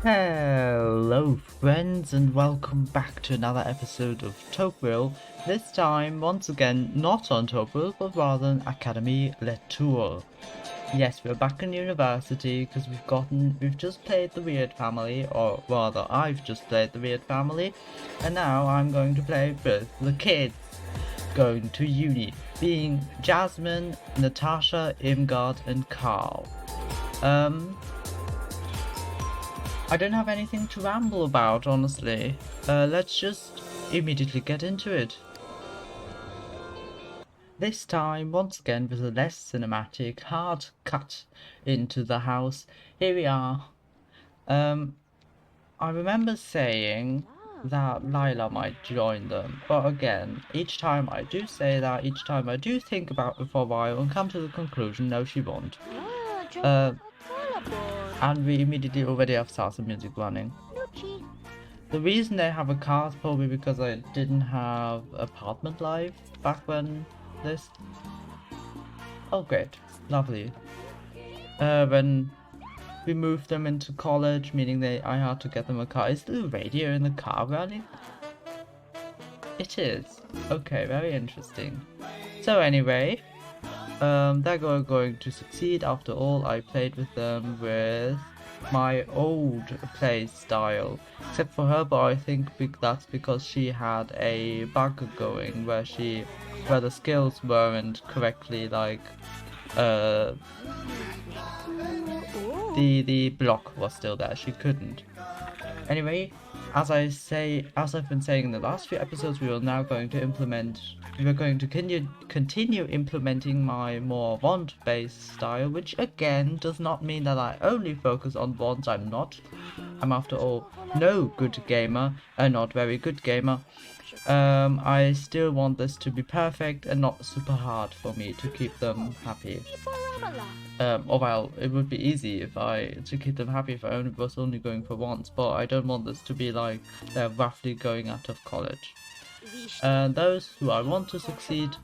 Hello friends and welcome back to another episode of Tobville. This time, once again, not on Tobville, but rather an Academy Tour. Yes, we're back in university because we've just played the Weird Family, or rather I've just played the Weird Family, and now I'm going to play with the kids going to uni, being Jasmin, Natasha, Imgard and Carl. I don't have anything to ramble about, honestly. Let's just immediately get into it. This time, once again, with a less cinematic, hard cut into the house. Here we are. I remember saying that Lila might join them, but again, each time I do say that, each time I do think about it for a while and come to the conclusion, no, she won't. And we immediately already have salsa music running. The reason they have a car is probably because I didn't have apartment life back when this... Oh great, lovely. When we moved them into college, meaning I had to get them a car. Is the radio in the car running? It is. Okay, very interesting. So anyway, they're going to succeed. After all, I played with them with my old play style, except for her, but I think that's because she had a bug going where the skills weren't correctly like the block was still there, she couldn't. Anyway, as I've been saying in the last few episodes, we are going to continue implementing my more wand-based style, which again does not mean that I only focus on wands. I'm after all no good gamer, a not very good gamer. I still want this to be perfect and not super hard for me to keep them happy. Or well, it would be easy to keep them happy if I was only going for once, but I don't want this to be like they're roughly going out of college. And those who I want to succeed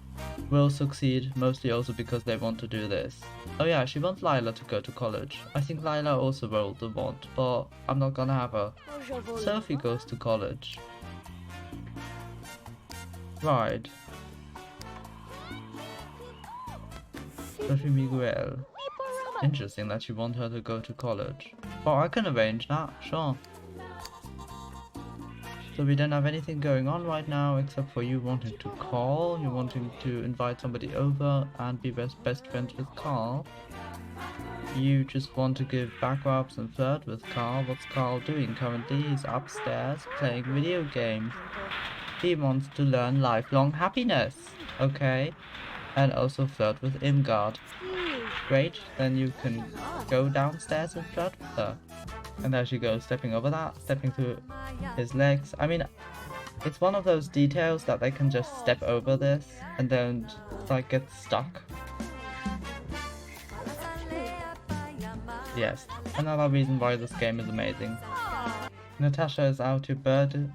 will succeed, mostly also because they want to do this. Oh yeah, she wants Lila to go to college. I think Lila also rolled the wand, but I'm not gonna have her. Sophie goes to college. Right. Sophie Miguel. Interesting that you want her to go to college. Well, I can arrange that, sure. So we don't have anything going on right now except for you wanting to call, you wanting to invite somebody over and be best friends with Carl. You just want to give back rubs and flirt with Carl. What's Carl doing currently? He's upstairs playing video games. He wants to learn lifelong happiness. Okay. And also flirt with Imgard. Great, then you can go downstairs and flirt with her. And there she goes, stepping over that, stepping through his legs. I mean, it's one of those details that they can just step over this and then like get stuck. Yes, another reason why this game is amazing. Natasha is out to bird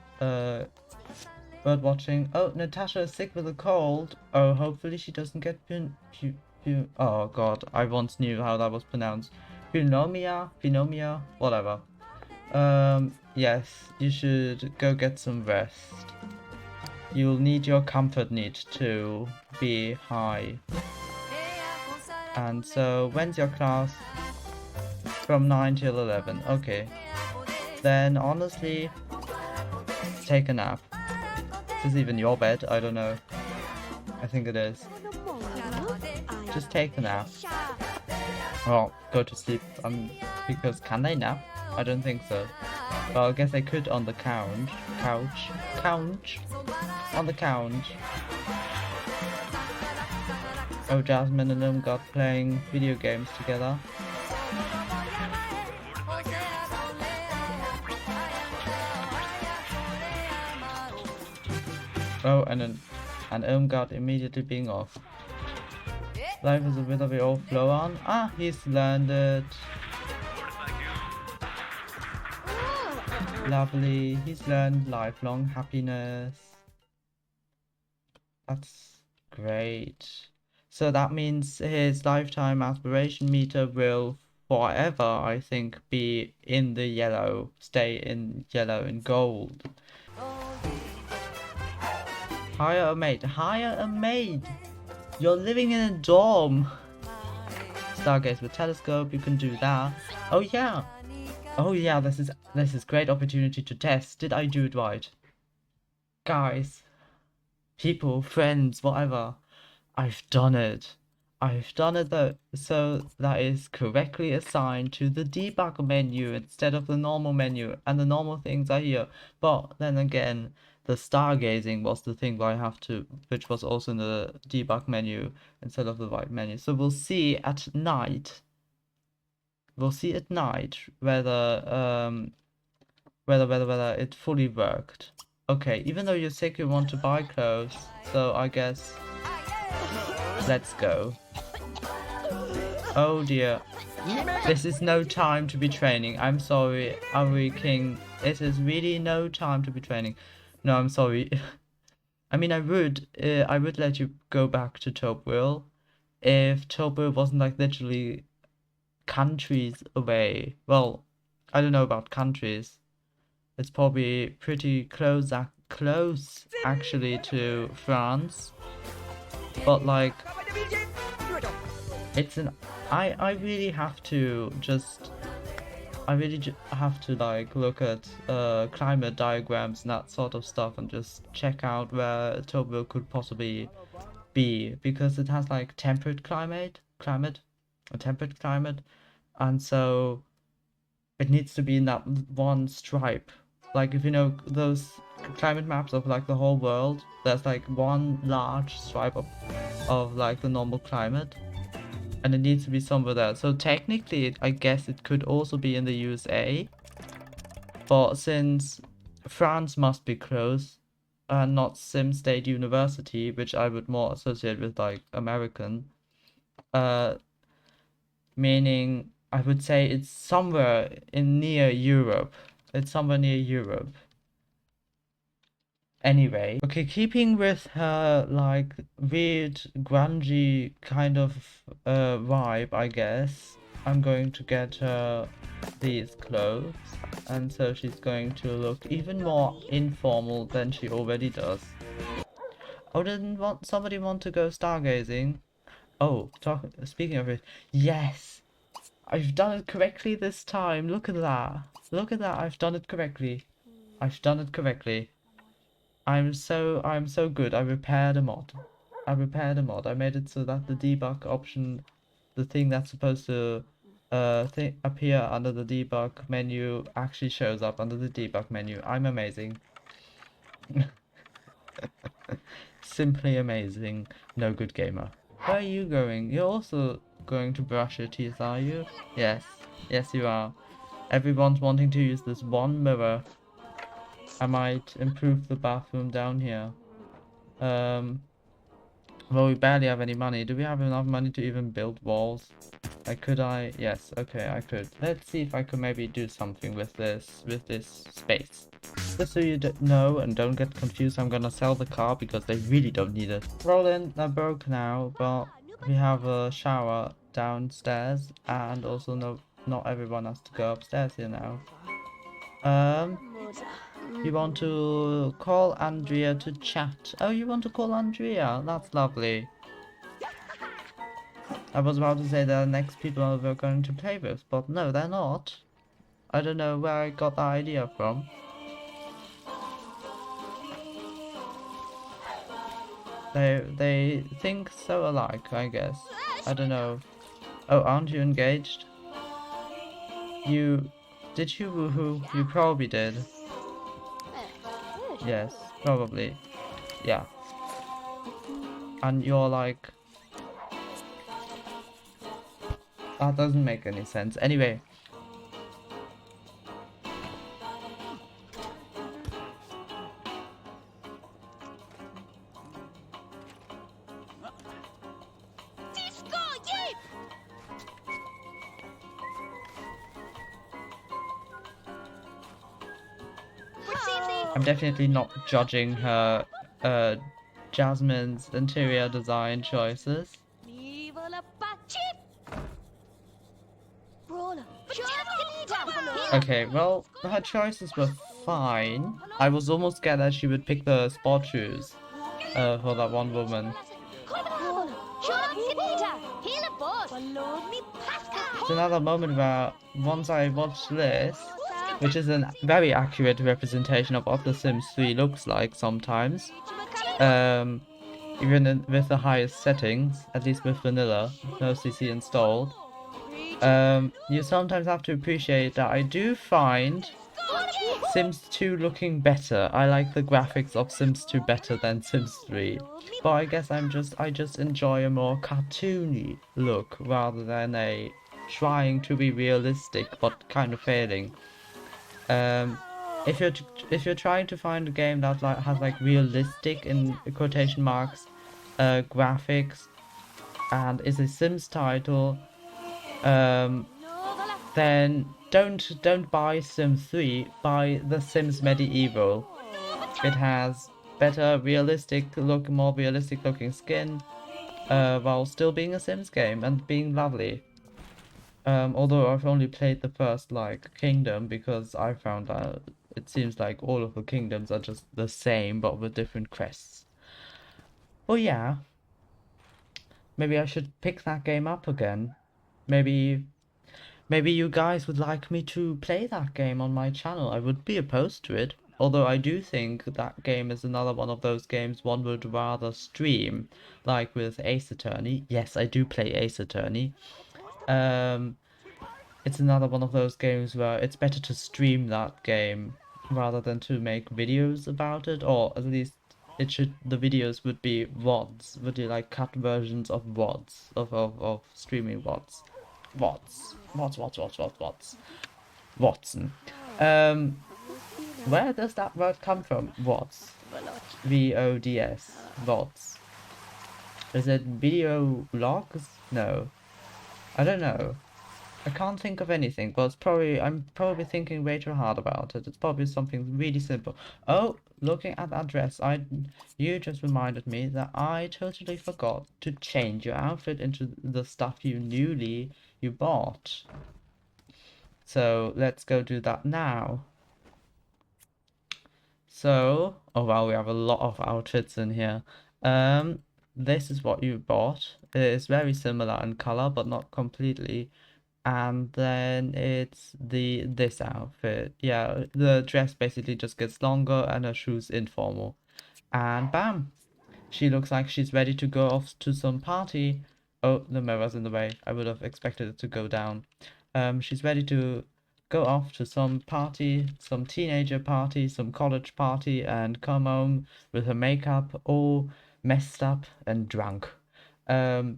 watching. Oh, Natasha is sick with a cold. Oh, hopefully she doesn't get oh god, I once knew how that was pronounced. Pneumonia, whatever. Yes, you should go get some rest. You'll need your comfort need to be high. And so, when's your class? From 9 till 11. Okay. Then, honestly, take a nap. Is this even your bed? I don't know. I think it is. Just take a nap. Well, go to sleep, because can they nap? I don't think so. Well, I guess they could on the couch. On the couch. Oh, Jasmin and them got playing video games together. Oh, and Irmgard immediately being off. Life is a bit of a old flow on. Ah, he's landed. Lovely. He's learned lifelong happiness. That's great. So that means his lifetime aspiration meter will forever, I think, be in the yellow, stay in yellow and gold. Hire a maid. Hire a maid! You're living in a dorm! Stargaze with telescope, you can do that. Oh yeah! Oh yeah, this is great opportunity to test. Did I do it right? Guys, people, friends, whatever. I've done it. I've done it though, so that is correctly assigned to the debug menu instead of the normal menu, and the normal things are here. But then again, the stargazing was the thing where I have to, which was also in the debug menu instead of the right menu. So we'll see at night. We'll see at night whether whether it fully worked. Okay, even though you're sick, you want to buy clothes, so I guess let's go. Oh dear. This is no time to be training. I'm sorry, Ari King. It is really no time to be training. No, I'm sorry. I mean, I would let you go back to Tobville if Tobville wasn't like literally countries away. Well, I don't know about countries. It's probably pretty close actually to France. But like, it's an I really have to just have to like look at climate diagrams and that sort of stuff and just check out where Tobville could possibly be, because it has like temperate climate, and so it needs to be in that one stripe. Like, if you know those climate maps of like the whole world, there's like one large stripe of like the normal climate, and it needs to be somewhere there. So technically, I guess it could also be in the USA, but since France must be close, and not Sim State University, which I would more associate with like American, meaning I would say it's somewhere in near Europe. It's somewhere near Europe. Anyway, okay, keeping with her like weird grungy kind of vibe, I guess I'm going to get her these clothes, and so she's going to look even more informal than she already does. Oh, didn't somebody want to go stargazing? Oh, speaking of it, yes, I've done it correctly this time. Look at that. Look at that. I've done it correctly. I've done it correctly. I'm so good. I repaired a mod. I made it so that the debug option, the thing that's supposed to appear under the debug menu, actually shows up under the debug menu. I'm amazing. Simply amazing. No good gamer. Where are you going? You're also going to brush your teeth, are you? Yes. Yes, you are. Everyone's wanting to use this one mirror. I might improve the bathroom down here. Well, we barely have any money. Do we have enough money to even build walls? Could I? Yes, okay, I could. Let's see if I could maybe do something with this space. Just so you know and don't get confused, I'm gonna sell the car because they really don't need it. Roland, they're broke now, but we have a shower downstairs, and also not everyone has to go upstairs here now. You want to call Andrea to chat? Oh, you want to call Andrea? That's lovely. I was about to say they're the next people we're going to play with, but no, they're not. I don't know where I got that idea from. They think so alike, I guess. I don't know. Oh, aren't you engaged? Did you woohoo? You probably did. Yes, probably. Yeah. And you're like... That doesn't make any sense. Anyway. I'm definitely not judging her, Jasmin's interior design choices. Okay, well, her choices were fine. I was almost scared that she would pick the sport shoes for that one woman. It's another moment where once I watched this, which is a very accurate representation of what The Sims 3 looks like sometimes, even with the highest settings, at least with vanilla, no CC installed, you sometimes have to appreciate that I do find Sims 2 looking better. I like the graphics of Sims 2 better than Sims 3. But I guess I just enjoy a more cartoony look rather than a trying to be realistic but kind of failing. If you're trying to find a game that has like realistic in quotation marks graphics and is a Sims title, then don't buy Sims 3, buy The Sims Medieval. It has better more realistic looking skin, while still being a Sims game and being lovely. Although I've only played the first like kingdom because I found that it seems like all of the kingdoms are just the same but with different crests. Well, yeah, maybe I should pick that game up again. Maybe you guys would like me to play that game on my channel. I would be opposed to it. Although I do think that game is another one of those games one would rather stream, like with Ace Attorney. Yes, I do play Ace Attorney. It's another one of those games where it's better to stream that game rather than to make videos about it, or at least the videos would be VODs, would be like cut versions of VODs, of streaming VODs. VODs. Watson. Where does that word come from? VODs. VODS. VODs. Is it video logs? No. I don't know. I can't think of anything, but I'm probably thinking way too hard about it. It's probably something really simple. Oh, looking at that dress, you just reminded me that I totally forgot to change your outfit into the stuff you bought. So let's go do that now. So, oh wow, we have a lot of outfits in here. This is what you bought. It is very similar in color, but not completely. And then it's this outfit. Yeah, the dress basically just gets longer and her shoes informal. And bam! She looks like she's ready to go off to some party. Oh, the mirror's in the way. I would have expected it to go down. She's ready to go off to some party, some teenager party, some college party, and come home with her makeup all messed up and drunk. Or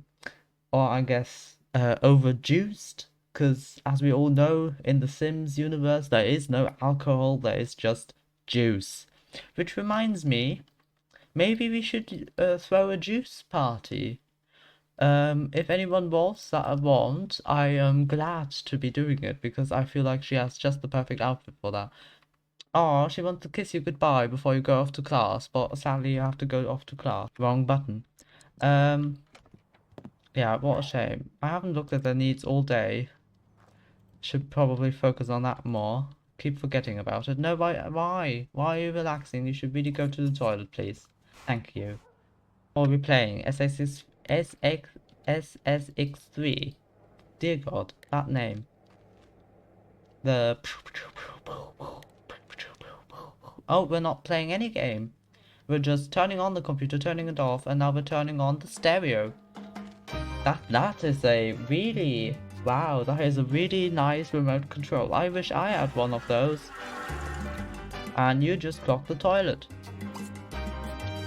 I guess overjuiced, because as we all know, in the Sims universe, there is no alcohol, there is just juice. Which reminds me, maybe we should throw a juice party. If anyone wants that I want, I am glad to be doing it because I feel like she has just the perfect outfit for that. Oh, she wants to kiss you goodbye before you go off to class, but sadly you have to go off to class. Wrong button. Yeah, what a shame. I haven't looked at their needs all day. Should probably focus on that more. Keep forgetting about it. No, why? Why are you relaxing? You should really go to the toilet, please. Thank you. What are we playing? SSX3. Dear God, that name. The... Oh, we're not playing any game. We're just turning on the computer, turning it off, and now we're turning on the stereo. That is a really... Wow, that is a really nice remote control. I wish I had one of those. And you just clogged the toilet.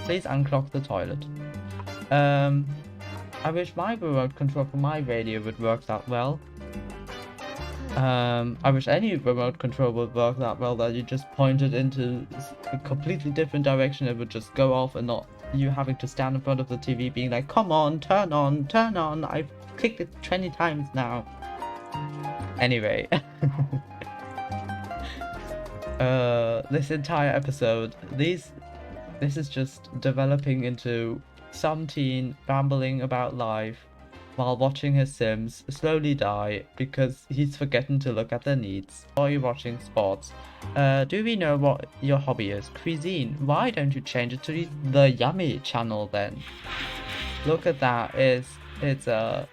Please unclog the toilet. I wish my remote control for my radio would work that well. I wish any remote control would work that well, that you just point it into a completely different direction, it would just go off and not you having to stand in front of the TV being like, come on, turn on, I've clicked it 20 times now. Anyway. This entire episode, this is just developing into some teen rambling about life, while watching his Sims slowly die because he's forgetting to look at their needs. Are you watching sports? Do we know what your hobby is? Cuisine. Why don't you change it to the Yummy channel then? Look at that. It's a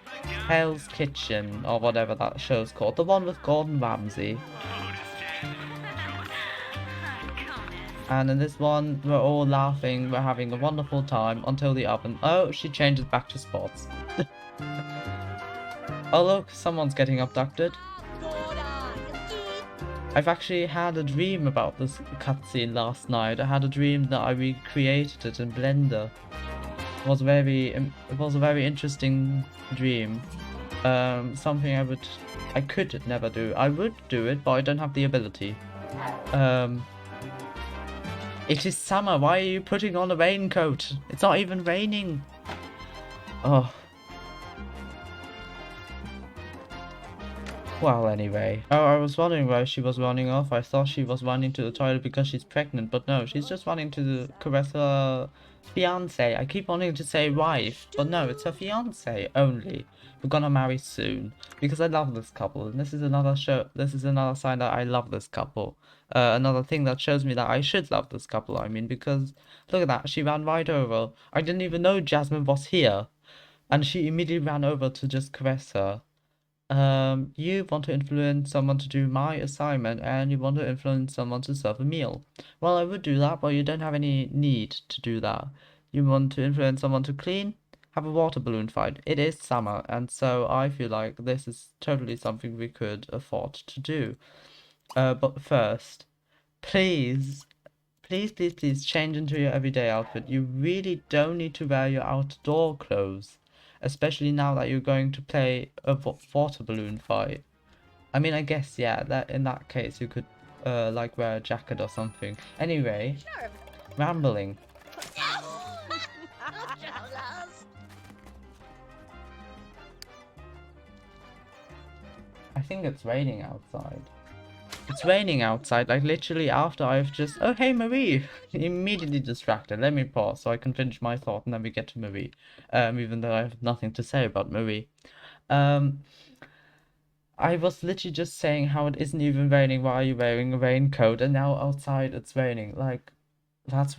Hell's Kitchen or whatever that show's called. The one with Gordon Ramsay. And in this one, we're all laughing, we're having a wonderful time until the oven. Oh, she changes back to sports. Oh look, someone's getting abducted. I've actually had a dream about this cutscene last night. I had a dream that I recreated it in Blender. It was a very interesting dream. Something I could never do. I would do it, but I don't have the ability. It is summer. Why are you putting on a raincoat? It's not even raining. Oh. Well, anyway. Oh, I was wondering why she was running off. I thought she was running to the toilet because she's pregnant, but no, she's just running to caress her fiance. I keep wanting to say wife, but no, it's her fiance only. We're gonna marry soon because I love this couple, and this is another sign that I love this couple. Another thing that shows me that I should love this couple. I mean, because look at that, she ran right over. I didn't even know Jasmin was here, and she immediately ran over to just caress her. You want to influence someone to do my assignment, and you want to influence someone to serve a meal. Well, I would do that, but you don't have any need to do that. You want to influence someone to clean? Have a water balloon fight. It is summer, and so I feel like this is totally something we could afford to do. But first, please, please change into your everyday outfit. You really don't need to wear your outdoor clothes. Especially now that you're going to play a water balloon fight. I mean, I guess, yeah, that in that case you could, like, wear a jacket or something. Anyway, rambling. I think it's raining outside. It's raining outside, like literally after I've just... Oh, hey, Marie! Immediately distracted. Let me pause so I can finish my thought and then we get to Marie. Even though I have nothing to say about Marie. I was literally just saying how it isn't even raining. Why are you wearing a raincoat? And now outside it's raining. Like, that's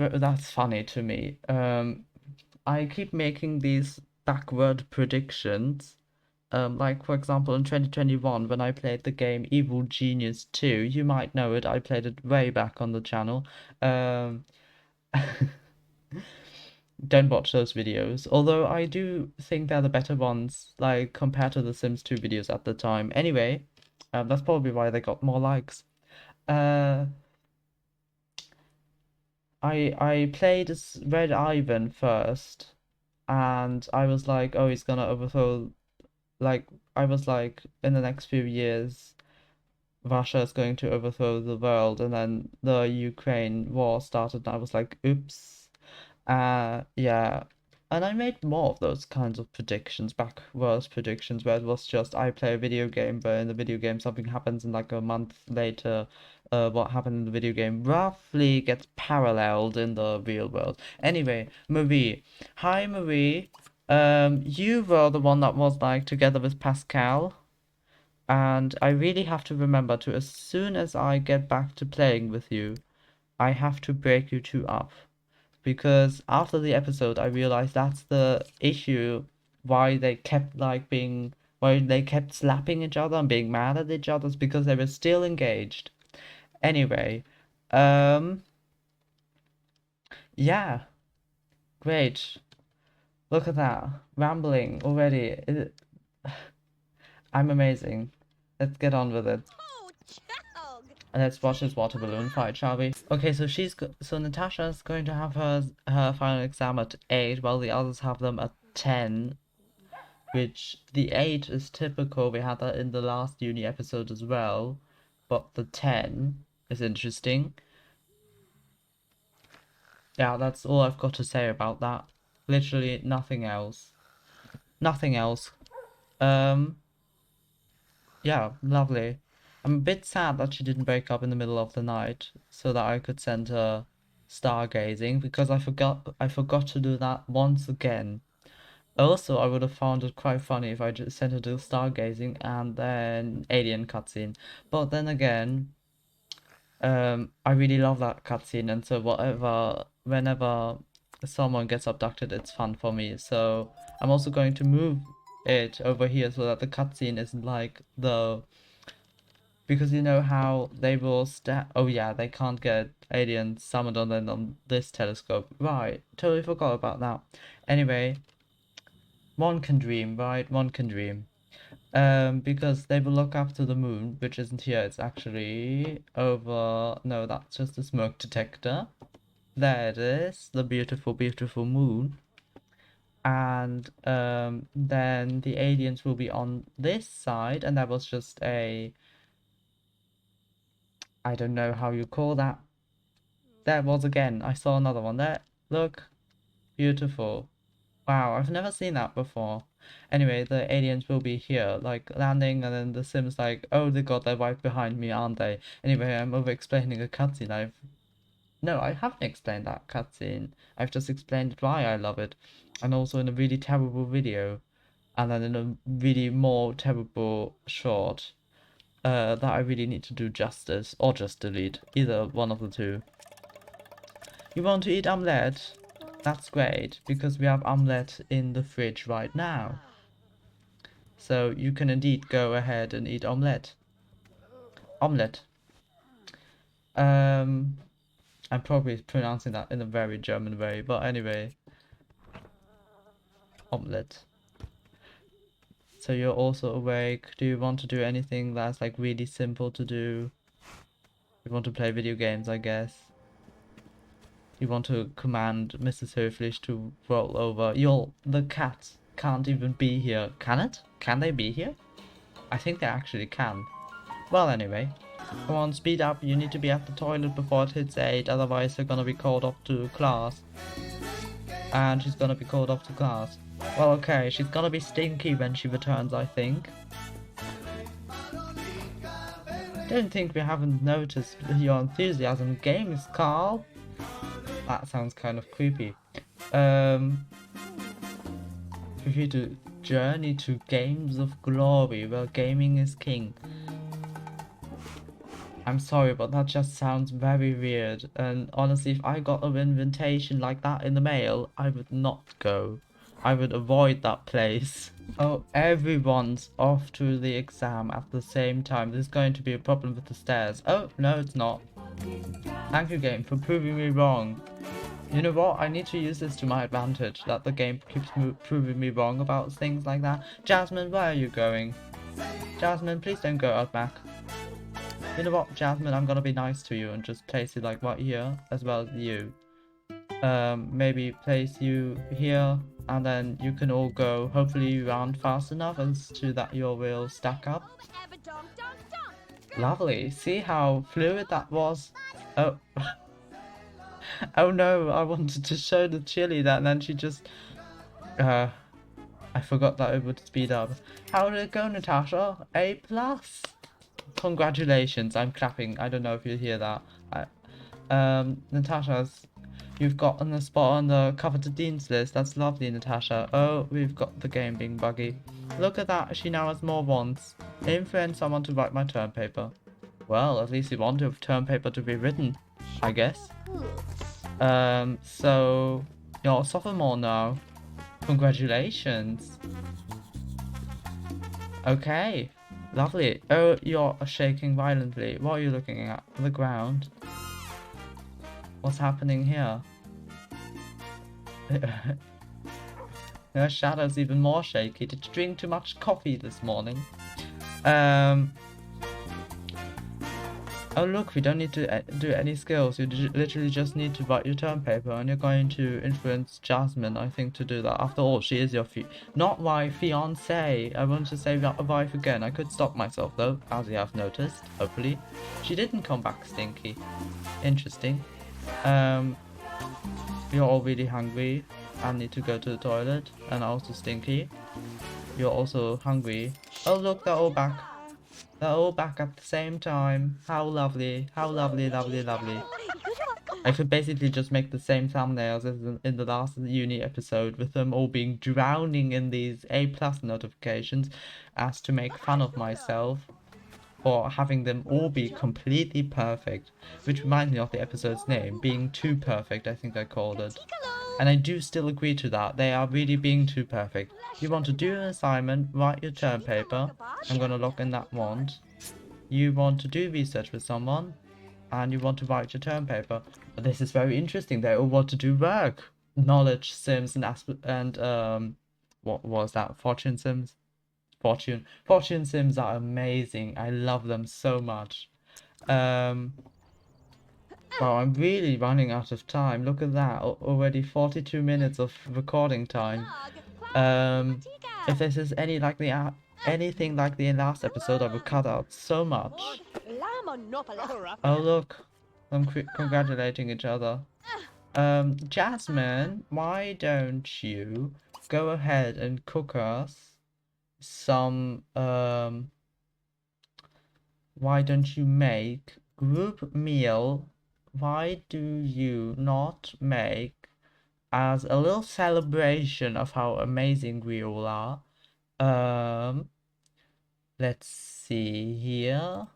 funny to me. I keep making these backward predictions. Like, for example, in 2021, when I played the game Evil Genius 2, you might know it, I played it way back on the channel. Don't watch those videos, although I do think they're the better ones, like, compared to the Sims 2 videos at the time. Anyway, that's probably why they got more likes. I played as Red Ivan first, and I was like, oh, he's gonna overthrow, like, I was like, in the next few years, Russia is going to overthrow the world, and then the Ukraine war started, and I was like, oops. Yeah. And I made more of those kinds of predictions, backwards predictions, where it was just I play a video game, but in the video game something happens, and like a month later, what happened in the video game roughly gets paralleled in the real world. Anyway, Marie. Hi, Marie. You were the one that was like together with Pascal, and I really have to remember to, as soon as I get back to playing with you, I have to break you two up. Because after the episode, I realized that's the issue why they kept why they kept slapping each other and being mad at each other, is because they were still engaged. Anyway, yeah, great. Look at that, rambling already. I'm amazing. Let's get on with it. And let's watch this water balloon fight, shall we? Okay, so so Natasha's going to have her final exam at 8, while the others have them at 10. Which the 8 is typical. We had that in the last uni episode as well. But the 10 is interesting. Yeah, that's all I've got to say about that. Literally nothing else. Nothing else. Yeah, lovely. I'm a bit sad that she didn't wake up in the middle of the night so that I could send her stargazing, because I forgot to do that once again. Also, I would have found it quite funny if I just sent her to stargazing and then alien cutscene. But then again, I really love that cutscene, and so whenever someone gets abducted, it's fun for me. So I'm also going to move it over here so that the cutscene isn't like because you know how they will oh yeah, they can't get aliens summoned on this telescope. Right, totally forgot about that. Anyway, one can dream, right? One can dream. Because they will look after the moon, which isn't here, it's actually over. No, that's just a smoke detector. There it is, the beautiful, beautiful moon. And then the aliens will be on this side, and that was just a, I don't know how you call that. There was again, I saw another one there. Look, beautiful. Wow, I've never seen that before. Anyway, the aliens will be here, like landing, and then the Sims like, oh, they got their wife behind me, aren't they? Anyway, I'm over explaining a cutscene. No, I haven't explained that cutscene. I've just explained why I love it, and also in a really terrible video, and then in a really more terrible short. That I really need to do justice, or just delete, either one of the two. You want to eat omelette? That's great, because we have omelette in the fridge right now. So you can indeed go ahead and eat omelette. Omelette. I'm probably pronouncing that in a very German way, but anyway. Omelette. So you're also awake. Do you want to do anything that's like really simple to do? You want to play video games, I guess. You want to command Mrs. Höflich to roll over. The cat can't even be here. Can it? Can they be here? I think they actually can. Well, anyway. Come on, speed up. You need to be at the toilet before it hits 8. Otherwise, you're gonna be called off to class. And she's gonna be called off to class. Well, okay. She's gonna be stinky when she returns, I think. Don't think we haven't noticed your enthusiasm in games, Carl. That sounds kind of creepy. For you to journey to games of glory where gaming is king. I'm sorry, but that just sounds very weird. And honestly, if I got an invitation like that in the mail, I would not go. I would avoid that place. Oh, everyone's off to the exam at the same time. There's going to be a problem with the stairs. Oh, no, it's not. Thank you, game, for proving me wrong. You know what? I need to use this to my advantage, that the game keeps proving me wrong about things like that. Jasmin, where are you going? Jasmin, please don't go out back. You know what, Jasmin, I'm gonna be nice to you and just place you like right here, as well as you. Maybe place you here, and then you can all go, hopefully you aren't fast enough as to that you will stack up. Lovely, see how fluid that was? Oh. Oh no, I wanted to show the chili that, and then she just... I forgot that it would speed up. How did it go, Natasha? A+? Congratulations, I'm clapping. I don't know if you hear that. Natasha's... You've gotten a spot on the coveted dean's list. That's lovely, Natasha. Oh, we've got the game being buggy. Look at that, she now has more wants. Influence someone to write my term paper. Well, at least you want your term paper to be written, I guess. So you're a sophomore now. Congratulations. Okay, lovely. Oh, you're shaking violently. What are you looking at? The ground. What's happening here? Your shadow's even more shaky. Did you drink too much coffee this morning? Oh look, we don't need to do any skills. You literally just need to write your term paper, and you're going to influence Jasmin, I think, to do that. After all, she is your not my fiance. I want to say wife again. I could stop myself though, as you have noticed. Hopefully, she didn't come back stinky. Interesting. You're all really hungry and need to go to the toilet, and also stinky. You're also hungry. Oh look, they're all back. They're all back at the same time. How lovely. How lovely, lovely, lovely. I could basically just make the same thumbnails as in the last uni episode, with them all being drowning in these A+ notifications as to make fun of myself, or having them all be completely perfect, which reminds me of the episode's name, being too perfect, I think I called it. And I do still agree to that. They are really being too perfect. You want to do an assignment, write your term paper. I'm gonna lock in that want. You want to do research with someone, and you want to write your term paper. But this is very interesting. They all want to do work. Knowledge sims and what was that? Fortune sims? Fortune sims are amazing. I love them so much. Wow, I'm really running out of time. Look at that. Already 42 minutes of recording time. If this is anything like the last episode, I will cut out so much. Oh look, I'm congratulating each other. Jasmin, why don't you go ahead and cook us some, why don't you make group meal? Why do you not make, as a little celebration of how amazing we all are, let's see here.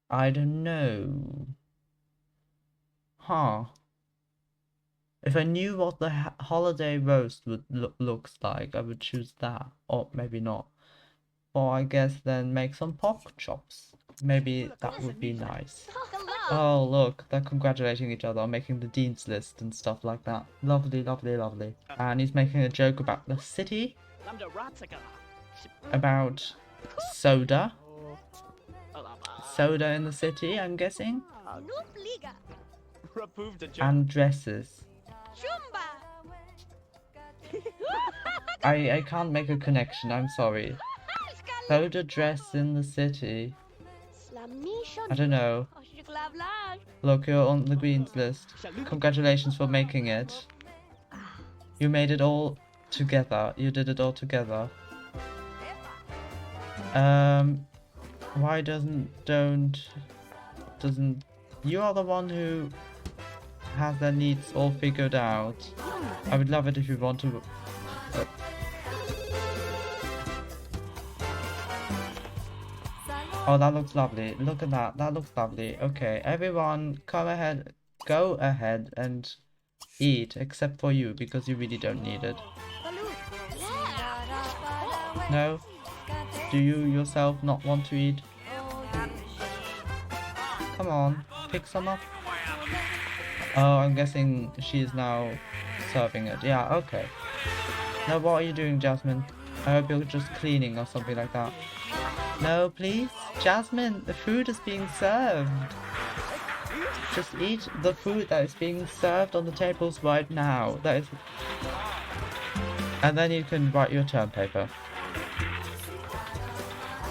I don't know. Huh. If I knew what the holiday roast would looks like, I would choose that. Or maybe not. Or I guess then make some pork chops. Maybe that would be nice. Oh look, they're congratulating each other on making the dean's list and stuff like that. Lovely, lovely, lovely. And he's making a joke about the city. About soda. Soda in the city, I'm guessing. And dresses. I can't make a connection, I'm sorry. Soda dress in the city. I don't know. Look, you're on the Queen's list. Congratulations for making it. You made it all together. You did it all together. Why doesn't you are the one who has their needs all figured out. I would love it if you want to oh, that looks lovely. Look at that. That looks lovely. Okay, everyone, go ahead and eat, except for you, because you really don't need it. No? Do you yourself not want to eat? Come on, pick some up. Oh, I'm guessing she's now serving it. Yeah, okay. Now, what are you doing, Jasmin? I hope you're just cleaning or something like that. No, please? Jasmin, the food is being served. Just eat the food that is being served on the tables right now. That is... And then you can write your term paper.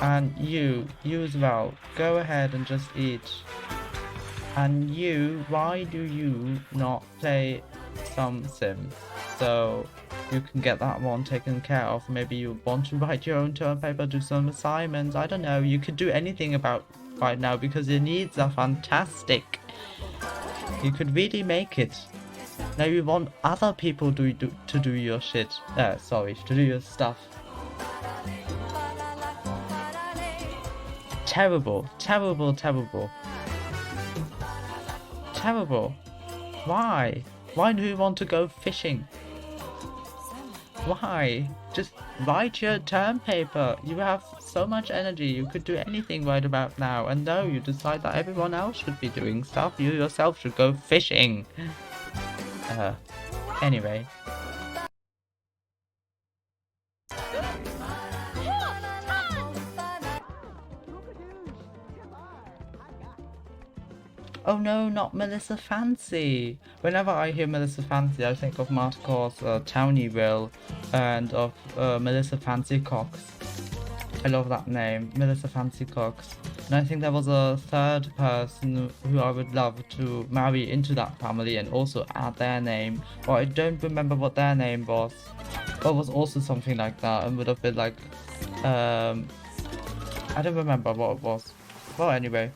And you as well, go ahead and just eat. And you, why do you not play some Sims? So you can get that one taken care of. Maybe you want to write your own term paper, do some assignments, I don't know. You could do anything about right now because your needs are fantastic. You could really make it. Now you want other people to do your shit. To do your stuff. Terrible, terrible, terrible. Terrible. Why? Why do you want to go fishing? Why? Just write your term paper. You have so much energy. You could do anything right about now. And no, you decide that everyone else should be doing stuff. You yourself should go fishing. Anyway. Oh no, not Melissa Fancy. Whenever I hear Melissa Fancy, I think of Marticor's Townieville and of Melissa Fancy Cox. I love that name, Melissa Fancy Cox. And I think there was a third person who I would love to marry into that family and also add their name. But I don't remember what their name was. But it was also something like that and would have been like... I don't remember what it was. Well, anyway.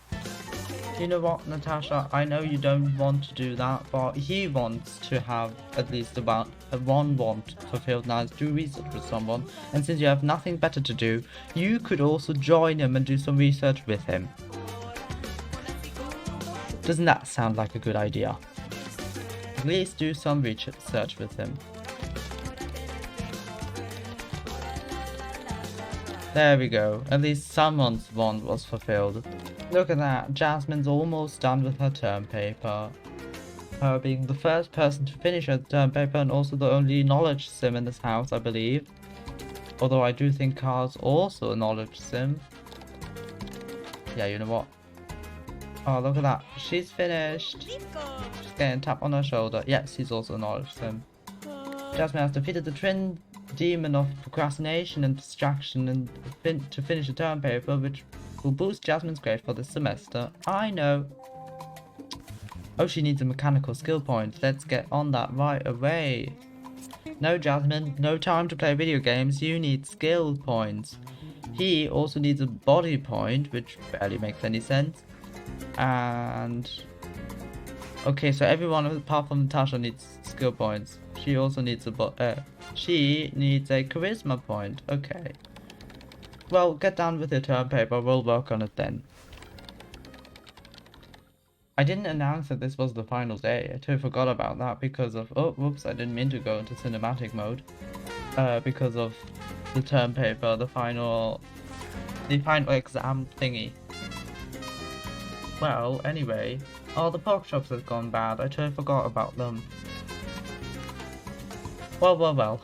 You know what, Natasha, I know you don't want to do that, but he wants to have at least about one want fulfilled. Now, do research with someone, and since you have nothing better to do, you could also join him and do some research with him. Doesn't that sound like a good idea? At least do some research with him. There we go, at least someone's want was fulfilled. Look at that, Jasmine's almost done with her term paper. Her being the first person to finish her term paper and also the only knowledge sim in this house, I believe. Although I do think Carl's also a knowledge sim. Yeah, you know what? Oh, look at that. She's finished. She's getting a tap on her shoulder. Yes, he's also a knowledge sim. Jasmin has defeated the twin demon of procrastination and distraction and to finish a term paper, which will boost Jasmin's grade for this semester. I know. Oh, she needs a mechanical skill point. Let's get on that right away. No, Jasmin, no time to play video games. You need skill points. He also needs a body point, which barely makes any sense. And okay, so everyone apart from Natasha needs skill points. She also needs she needs a charisma point. Okay. Well, get down with your term paper. We'll work on it then. I didn't announce that this was the final day. I totally forgot about that because of whoops, I didn't mean to go into cinematic mode. Because of the term paper, the final exam thingy. Well, anyway, the pork chops have gone bad. I totally forgot about them. Well.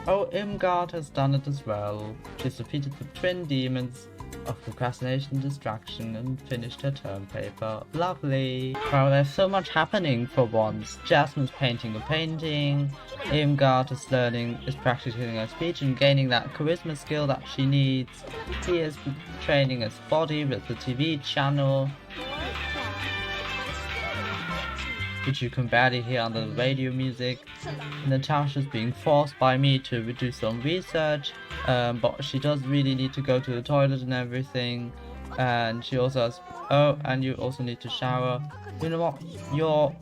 Oh, Imgard has done it as well. She's defeated the twin demons of procrastination and distraction and finished her term paper. Lovely. Well, there's so much happening for once. Jasmin's painting a painting. Imgard is practicing her speech and gaining that charisma skill that she needs. He is training his body with the TV channel, which you can barely hear under the radio music. Natasha's being forced by me to do some research, but she does really need to go to the toilet and everything. And she also has, and you also need to shower. You know what? Your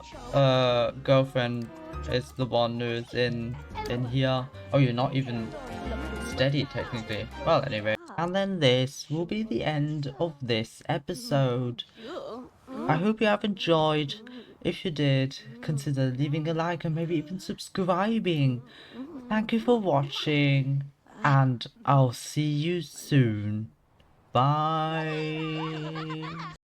girlfriend is the one who is in here. Oh, you're not even steady technically. Well, anyway. And then this will be the end of this episode. I hope you have enjoyed. If you did, consider leaving a like and maybe even subscribing. Thank you for watching, and I'll see you soon. Bye.